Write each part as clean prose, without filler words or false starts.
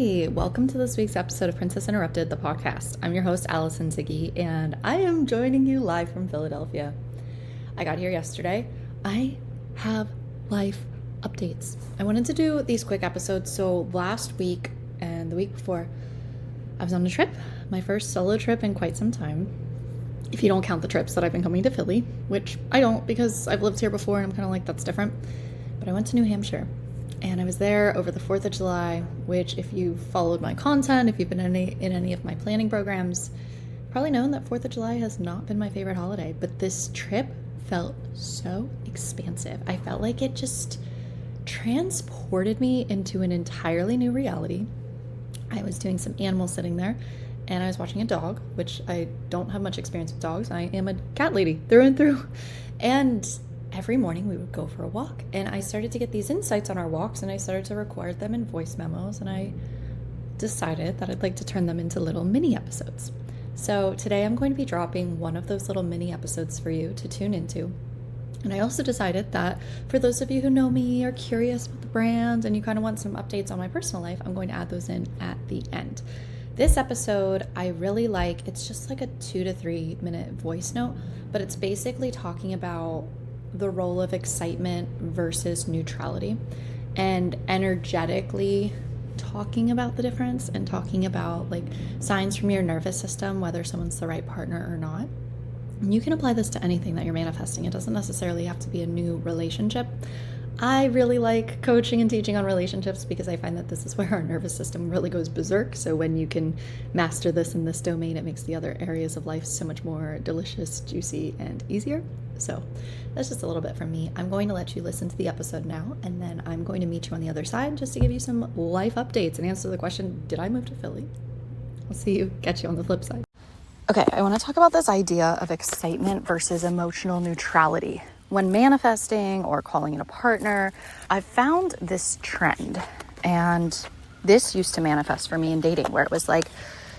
Hey, welcome to this week's episode of Princess Interrupted, the podcast. I'm your host, Allison Ziggy, and I am joining you live from Philadelphia. I got here yesterday. I have life updates. I wanted to do these quick episodes. So last week and the week before, I was on a trip, my first solo trip in quite some time. If you don't count the trips that I've been coming to Philly, which I don't because I've lived here before and I'm kind of like, that's different. But I went to New Hampshire. And I was there over the 4th of July, which if you've followed my content, if you've been in any of my planning programs, probably known that 4th of July has not been my favorite holiday. But this trip felt so expansive. I felt like it just transported me into an entirely new reality. I was doing some animal sitting there, and I was watching a dog, which I don't have much experience with dogs. I am a cat lady through and through. And every morning we would go for a walk, and I started to get these insights on our walks, and I started to record them in voice memos, and I decided that I'd like to turn them into little mini episodes. So today I'm going to be dropping one of those little mini episodes for you to tune into. And I also decided that for those of you who know me, are curious about the brand, and you kind of want some updates on my personal life, I'm going to add those in at the end. This episode I really like. It's just like a 2 to 3 minute voice note, but it's basically talking about the role of excitement versus neutrality, and energetically talking about the difference and talking about like signs from your nervous system, whether someone's the right partner or not. And you can apply this to anything that you're manifesting. It doesn't necessarily have to be a new relationship. I really like coaching and teaching on relationships because I find that this is where our nervous system really goes berserk. So when you can master this in this domain, it makes the other areas of life so much more delicious, juicy, and easier. So that's just a little bit from me. I'm going to let you listen to the episode now, and then I'm going to meet you on the other side just to give you some life updates and answer the question, did I move to Philly? I'll see you, catch you on the flip side. Okay, I want to talk about this idea of excitement versus emotional neutrality. When manifesting or calling in a partner, I've found this trend, and this used to manifest for me in dating, where it was like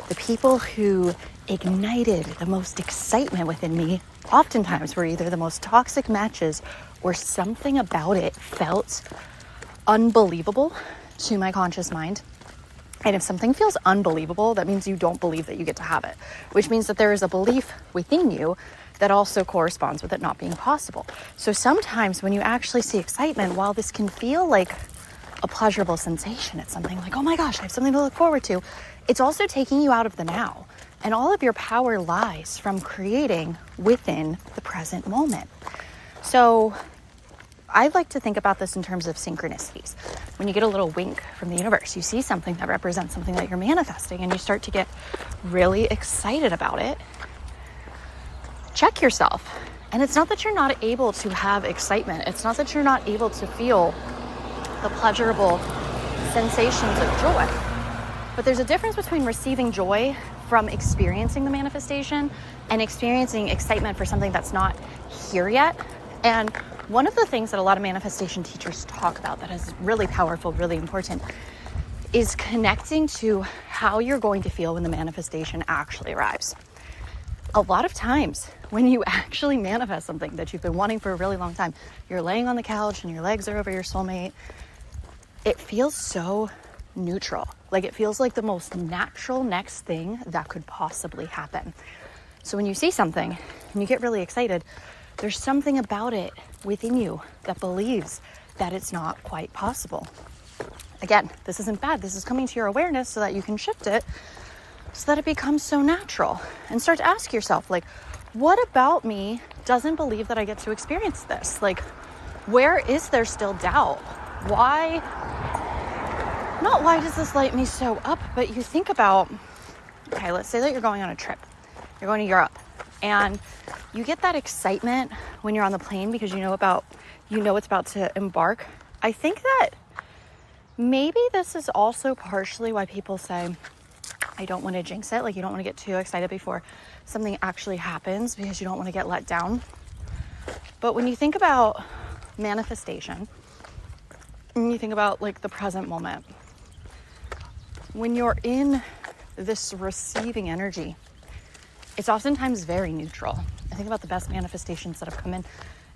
the people who ignited the most excitement within me oftentimes were either the most toxic matches or something about it felt unbelievable to my conscious mind. And if something feels unbelievable, that means you don't believe that you get to have it, which means that there is a belief within you that also corresponds with it not being possible. So sometimes when you actually see excitement, while this can feel like a pleasurable sensation, it's something like, oh my gosh, I have something to look forward to, it's also taking you out of the now. And all of your power lies from creating within the present moment. So I like to think about this in terms of synchronicities. When you get a little wink from the universe, you see something that represents something that you're manifesting, and you start to get really excited about it. Check yourself. And it's not that you're not able to have excitement. It's not that you're not able to feel the pleasurable sensations of joy. But there's a difference between receiving joy from experiencing the manifestation and experiencing excitement for something that's not here yet. And one of the things that a lot of manifestation teachers talk about that is really powerful, really important, is connecting to how you're going to feel when the manifestation actually arrives. A lot of times when you actually manifest something that you've been wanting for a really long time, you're laying on the couch and your legs are over your soulmate, it feels so neutral. Like it feels like the most natural next thing that could possibly happen. So when you see something and you get really excited, there's something about it within you that believes that it's not quite possible. Again, this isn't bad. This is coming to your awareness so that you can shift it so that it becomes so natural, and start to ask yourself, like, what about me doesn't believe that I get to experience this? Like, where is there still doubt? Why does this light me so up? But you think about, okay, let's say that you're going on a trip. You're going to Europe, and you get that excitement when you're on the plane because you know it's about to embark. I think that maybe this is also partially why people say, I don't want to jinx it. Like, you don't want to get too excited before something actually happens because you don't want to get let down. But when you think about manifestation, and you think about like the present moment, when you're in this receiving energy, it's oftentimes very neutral. I think about the best manifestations that have come in.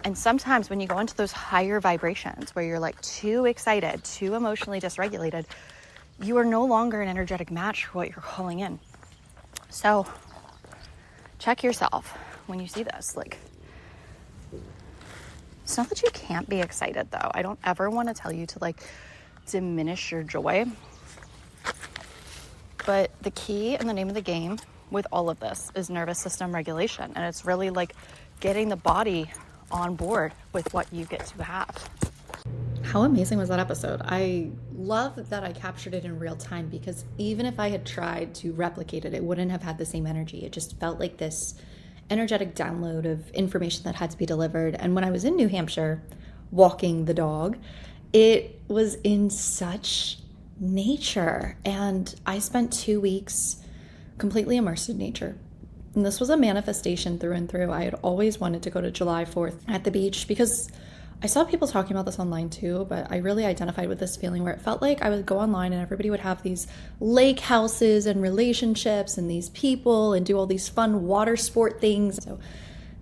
And sometimes when you go into those higher vibrations where you're like too excited, too emotionally dysregulated, you are no longer an energetic match for what you're calling in. So check yourself when you see this. Like, it's not that you can't be excited, though. I don't ever want to tell you to like diminish your joy. But the key and the name of the game with all of this is nervous system regulation. And it's really like getting the body on board with what you get to have. How amazing was that episode? I love that I captured it in real time, because even if I had tried to replicate it, it wouldn't have had the same energy. It just felt like this energetic download of information that had to be delivered. And when I was in New Hampshire walking the dog, it was in such nature. And I spent 2 weeks completely immersed in nature. And this was a manifestation through and through. I had always wanted to go to July 4th at the beach, because I saw people talking about this online too, but I really identified with this feeling where it felt like I would go online and everybody would have these lake houses and relationships and these people and do all these fun water sport things. So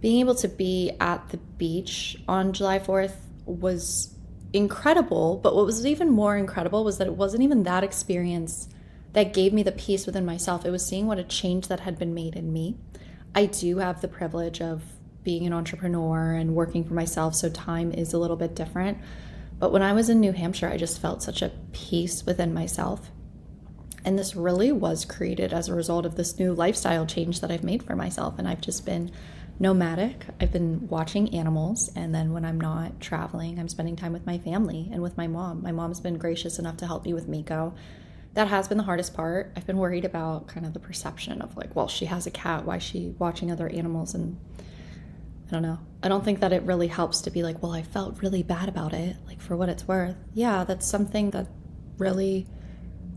being able to be at the beach on July 4th was incredible. But what was even more incredible was that it wasn't even that experience that gave me the peace within myself. It was seeing what a change that had been made in me. I do have the privilege of being an entrepreneur and working for myself, so time is a little bit different. But when I was in New Hampshire, I just felt such a peace within myself. And this really was created as a result of this new lifestyle change that I've made for myself. And I've just been nomadic. I've been watching animals. And then when I'm not traveling, I'm spending time with my family and with my mom. My mom's been gracious enough to help me with Miko. That has been the hardest part. I've been worried about kind of the perception of like, well, she has a cat. Why is she watching other animals? And I don't know. I don't think that it really helps to be like, well, I felt really bad about it, like for what it's worth. Yeah, that's something that really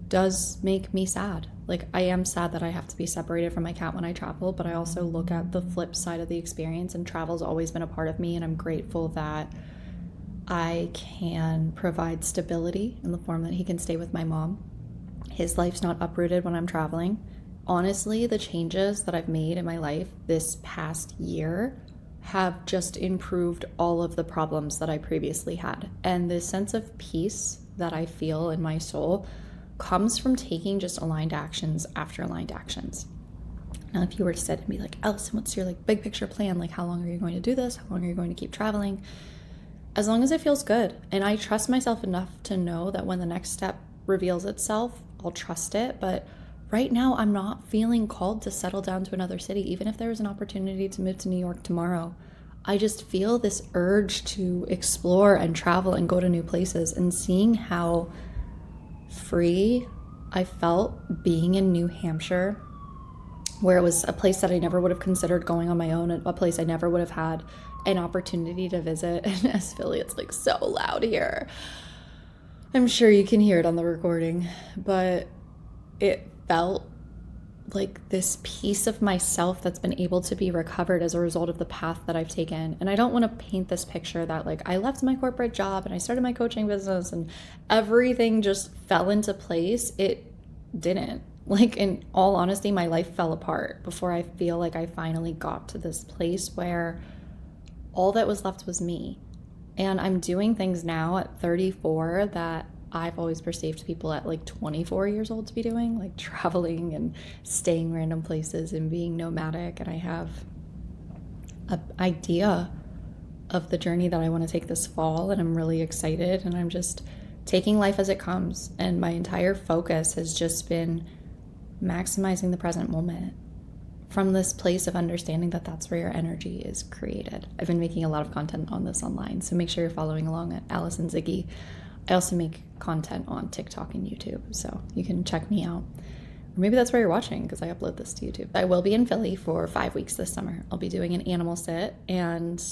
does make me sad. Like, I am sad that I have to be separated from my cat when I travel, but I also look at the flip side of the experience, and travel's always been a part of me, and I'm grateful that I can provide stability in the form that he can stay with my mom. His life's not uprooted when I'm traveling. Honestly, the changes that I've made in my life this past year have just improved all of the problems that I previously had. And the sense of peace that I feel in my soul comes from taking just aligned actions after aligned actions. Now, if you were to sit and be like, Allison, what's your like big picture plan? Like, how long are you going to do this? How long are you going to keep traveling? As long as it feels good. And I trust myself enough to know that when the next step reveals itself, I'll trust it. But right now, I'm not feeling called to settle down to another city, even if there was an opportunity to move to New York tomorrow. I just feel this urge to explore and travel and go to new places, and seeing how free I felt being in New Hampshire, where it was a place that I never would have considered going on my own, a place I never would have had an opportunity to visit. And as Philly, it's like so loud here. I'm sure you can hear it on the recording, but it felt like this piece of myself that's been able to be recovered as a result of the path that I've taken. And I don't want to paint this picture that like I left my corporate job and I started my coaching business and everything just fell into place. It didn't. Like, in all honesty, my life fell apart before I feel like I finally got to this place where all that was left was me. And I'm doing things now at 34 that I've always perceived people at like 24 years old to be doing, like traveling and staying random places and being nomadic. And I have an idea of the journey that I want to take this fall, and I'm really excited, and I'm just taking life as it comes. And my entire focus has just been maximizing the present moment from this place of understanding that that's where your energy is created. I've been making a lot of content on this online, so make sure you're following along at Allison Ziggy. I also make content on TikTok and YouTube, so you can check me out. Or maybe that's where you're watching, because I upload this to YouTube. I will be in Philly for 5 weeks this summer. I'll be doing an animal sit, and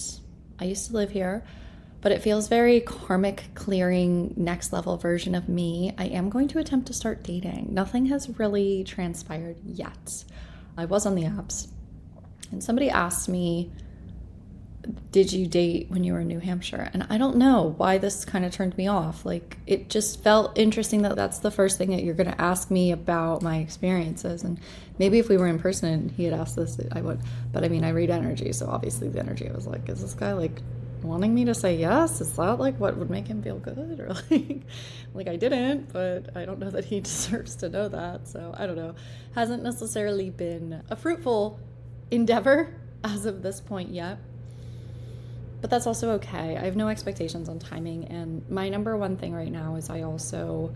I used to live here, but it feels very karmic clearing, next level version of me. I am going to attempt to start dating. Nothing has really transpired yet. I was on the apps, and somebody asked me, did you date when you were in New Hampshire? And I don't know why this kind of turned me off. Like, it just felt interesting that that's the first thing that you're going to ask me about my experiences. And maybe if we were in person and he had asked this, I would. But I mean, I read energy, so obviously the energy, I was like, is this guy like wanting me to say yes? Is that like what would make him feel good? Or like I didn't, but I don't know that he deserves to know that. So I don't know. Hasn't necessarily been a fruitful endeavor as of this point yet. But that's also okay. I have no expectations on timing. And my number one thing right now is I also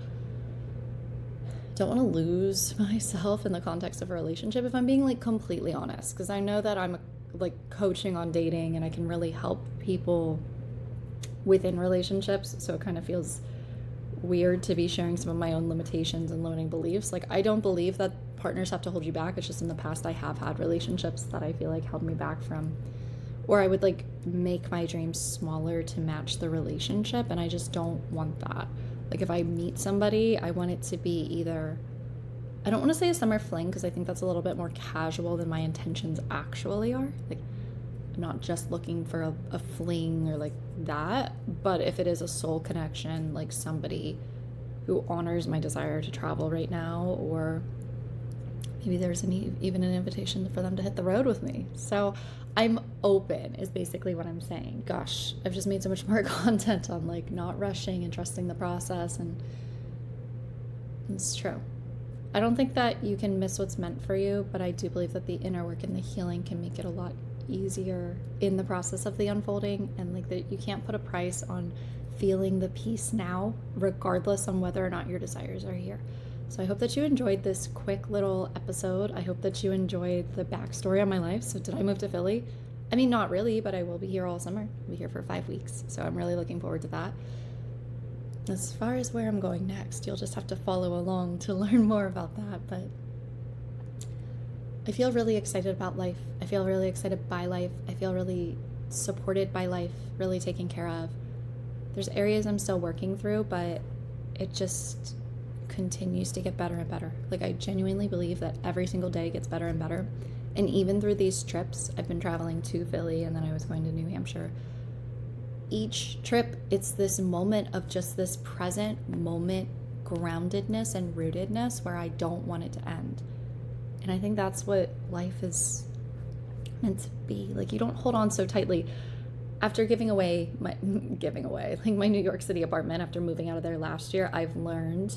don't want to lose myself in the context of a relationship, if I'm being like completely honest, because I know that I'm like coaching on dating and I can really help people within relationships. So it kind of feels weird to be sharing some of my own limitations and limiting beliefs. Like, I don't believe that partners have to hold you back. It's just in the past I have had relationships that I feel like held me back from, or I would like make my dreams smaller to match the relationship, and I just don't want that. Like, if I meet somebody, I want it to be either, I don't want to say a summer fling because I think that's a little bit more casual than my intentions actually are. Like, I'm not just looking for a fling or like that, but if it is a soul connection, like somebody who honors my desire to travel right now, or maybe there's even an invitation for them to hit the road with me. So I'm open is basically what I'm saying. Gosh, I've just made so much more content on like not rushing and trusting the process, and it's true. I don't think that you can miss what's meant for you, but I do believe that the inner work and the healing can make it a lot easier in the process of the unfolding, and like that you can't put a price on feeling the peace now, regardless on whether or not your desires are here. So I hope that you enjoyed this quick little episode. I hope that you enjoyed the backstory on my life. So did I move to Philly? I mean, not really, but I will be here all summer. I'll be here for 5 weeks. So I'm really looking forward to that. As far as where I'm going next, you'll just have to follow along to learn more about that. But I feel really excited about life. I feel really excited by life. I feel really supported by life, really taken care of. There's areas I'm still working through, but it just continues to get better and better. Like, I genuinely believe that every single day gets better and better. And even through these trips, I've been traveling to Philly and then I was going to New Hampshire. Each trip, it's this moment of just this present moment groundedness and rootedness where I don't want it to end. And I think that's what life is meant to be. Like, you don't hold on so tightly. After giving away like my New York City apartment after moving out of there last year, I've learned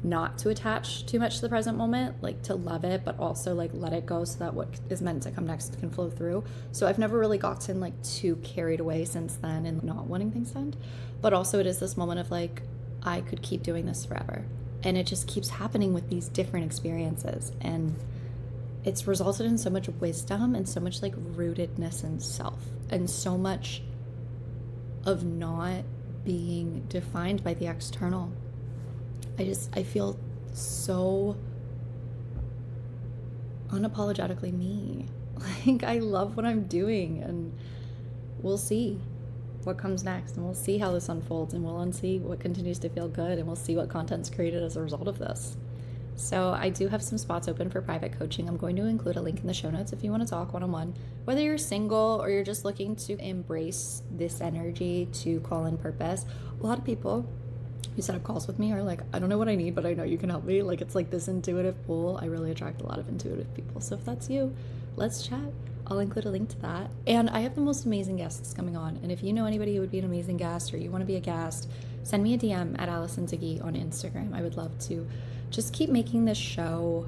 not to attach too much to the present moment, like to love it, but also like let it go so that what is meant to come next can flow through. So I've never really gotten like too carried away since then and not wanting things to end. But also it is this moment of like, I could keep doing this forever. And it just keeps happening with these different experiences. And it's resulted in so much wisdom and so much like rootedness in self and so much of not being defined by the external. I feel so unapologetically me. Like, I love what I'm doing, and we'll see what comes next, and we'll see how this unfolds, and we'll see what continues to feel good, and we'll see what content's created as a result of this. So I do have some spots open for private coaching. I'm going to include a link in the show notes if you want to talk one-on-one, whether you're single or you're just looking to embrace this energy to call in purpose. A lot of people who set up calls with me are like, I don't know what I need, but I know you can help me. Like, it's like this intuitive pool. I really attract a lot of intuitive people. So if that's you, let's chat. I'll include a link to that. And I have the most amazing guests coming on. And if you know anybody who would be an amazing guest, or you want to be a guest, send me a DM at Allison Ziggy on Instagram. I would love to just keep making this show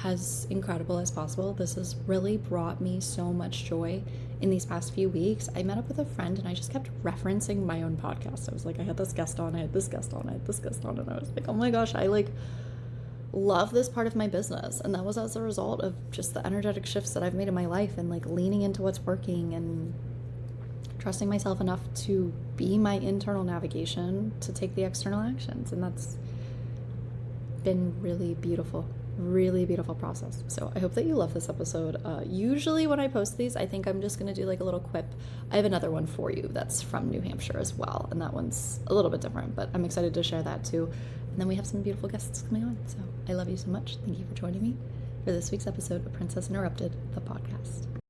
as incredible as possible. This has really brought me so much joy in these past few weeks. I met up with a friend and I just kept referencing my own podcast. I was like, I had this guest on, I had this guest on, I had this guest on, and I was like, oh my gosh, I like love this part of my business. And that was as a result of just the energetic shifts that I've made in my life, and like leaning into what's working and trusting myself enough to be my internal navigation to take the external actions. And that's been really beautiful process. So I hope that you love this episode. Usually when I post these, I think I'm just going to do like a little quip. I have another one for you that's from New Hampshire as well, and that one's a little bit different, but I'm excited to share that too. And then we have some beautiful guests coming on. So I love you so much. Thank you for joining me for this week's episode of Princess Interrupted, the podcast.